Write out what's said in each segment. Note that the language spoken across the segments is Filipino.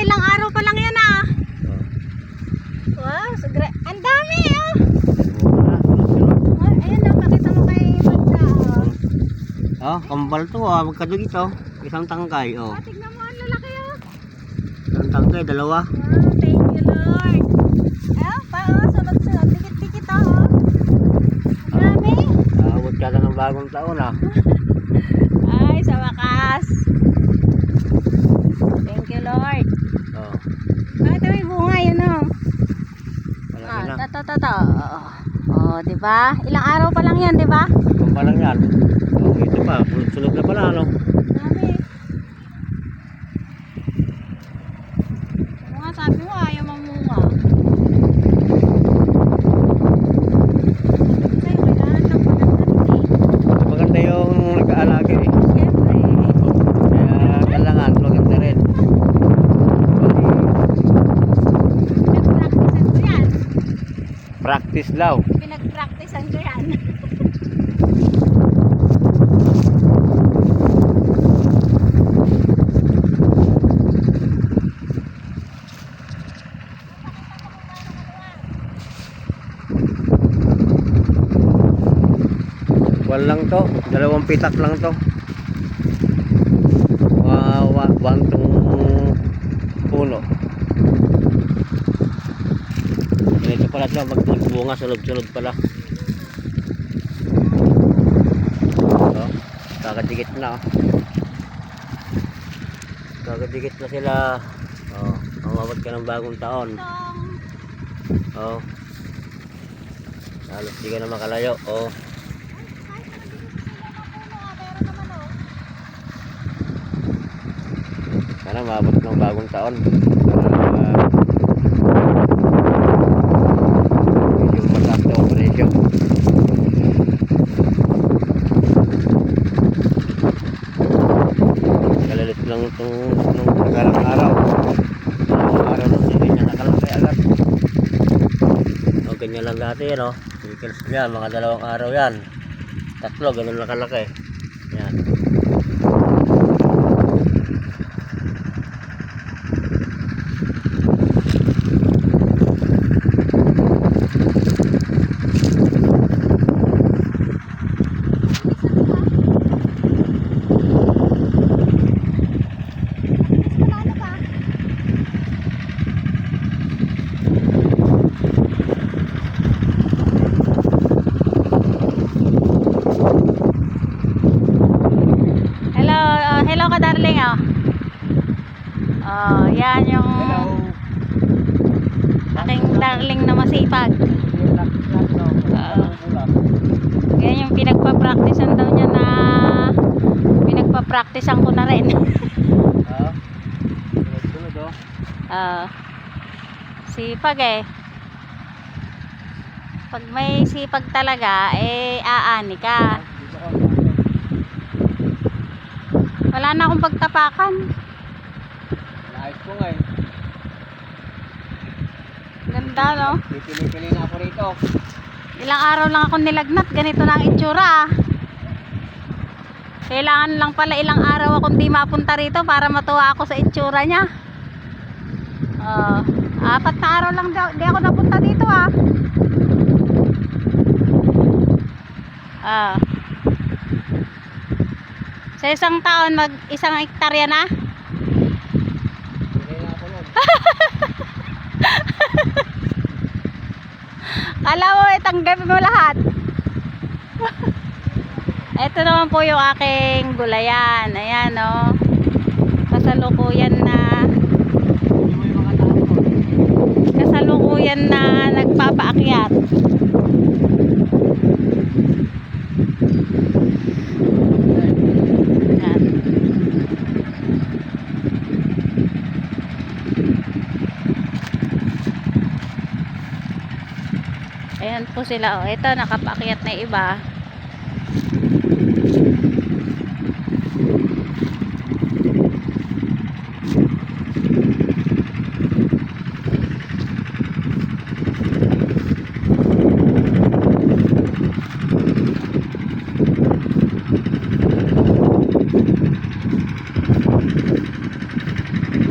ilang araw pa lang yan ah. Wow, so great. Ang dami ah. Ayun na, pakita mo kay Magda oh. Oh, kambal to ah, magkadugit oh. Isang tangkay oh. Tignan mo, ang lalaki oh. Isang tangkay, dalawa. Wow, thank you Lord. Ayun pa oh, sunod-sunod. Dikit-dikit oh. Dami. Abot ka na ng bagong taon ah. Ay, sa wakas. Thank you Lord. Oh, Bakit may bunga yun oh. malaki na. Tata. Oh, di ba? Ilang araw pa lang 'yan, di ba? Kambal lang yan. Oh, ito pa, sunod na pala ano. Dami. Ano nga sabi mo, ayaw mamunga. Sa'yo, kailangan lang pagkakalit eh. Maganda yung nag-aalaga eh. Siyempre. Kaya kailangan, maganda rin. Pinag-practicean ko yan. Practice daw. Pinag-practicean ko yan. Wal lang to, dalawang pitak lang to. One tong puno. Ganito pala siya, magbunga, sunod-sunod pala. So, kakadikit na oh. Kakadikit na sila. Oh, umabot ka ng bagong taon. Oh. Halos di ka na makalayo. Oh. Sana maabot ng bagong taon para medyo mataas na presyo. Kalalit lang itong nung araw nung hindi niya nakalakay agad. O, ganyan lang dati yan o. Vehicles niya, mga 2 araw yan. 3, ganun nakalaki. Yan. Hello ka darling oh. Oh, yan yung aking darling na masipag. Yan yung pinagpa-practicean daw niya na pinagpa-practicean ko na rin. Sunod-sunod oh. Sipag eh. Pag may sipag talaga eh aani ka. Wala na akong pagtapakan. Naayos ko nga eh. Ganda no? Pipili-pili na ako rito. Ilang araw lang ako nilagnat. Ganito na ang itsura ah. Kailangan lang pala ilang araw akong di mapunta rito para matuwa ako sa itsura niya. 4 na araw lang di ako napunta dito ah. Sa isang taon mag 1 hektarya na. Pili na ako nun. Kala mo tanggapin mo lahat. Ito naman po yung aking gulayan. Ayan oh. Kasalukuyan na nagpapaakyat. Yan. Ayan po sila oh. Ito nakapaakyat na iba.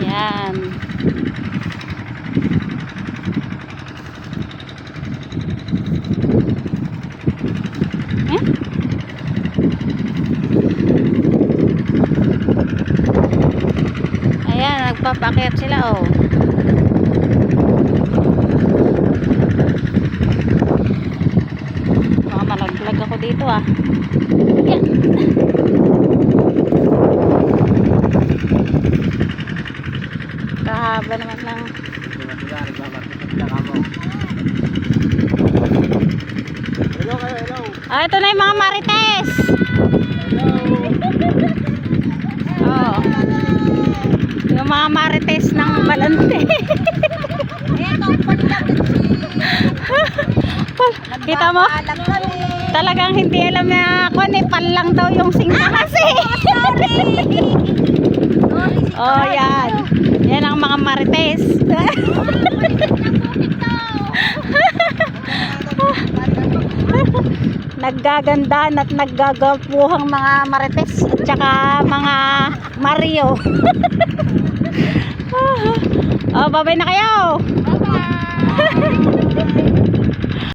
Yan. Pakyat sila oh. Baka malaglag ako dito ah. Yan. Kahaba naman ng ah, ito na yung mga marites. Oh. Yung mga marites ng Balante. Kita mo? Talagang hindi alam na ako ni lang daw yung singkasi. Oh, yan. Yan ang mga marites. Naggagandahan at naggagapuhang mga marites at saka mga Mario. Oh, babay na kayo. Bye-bye.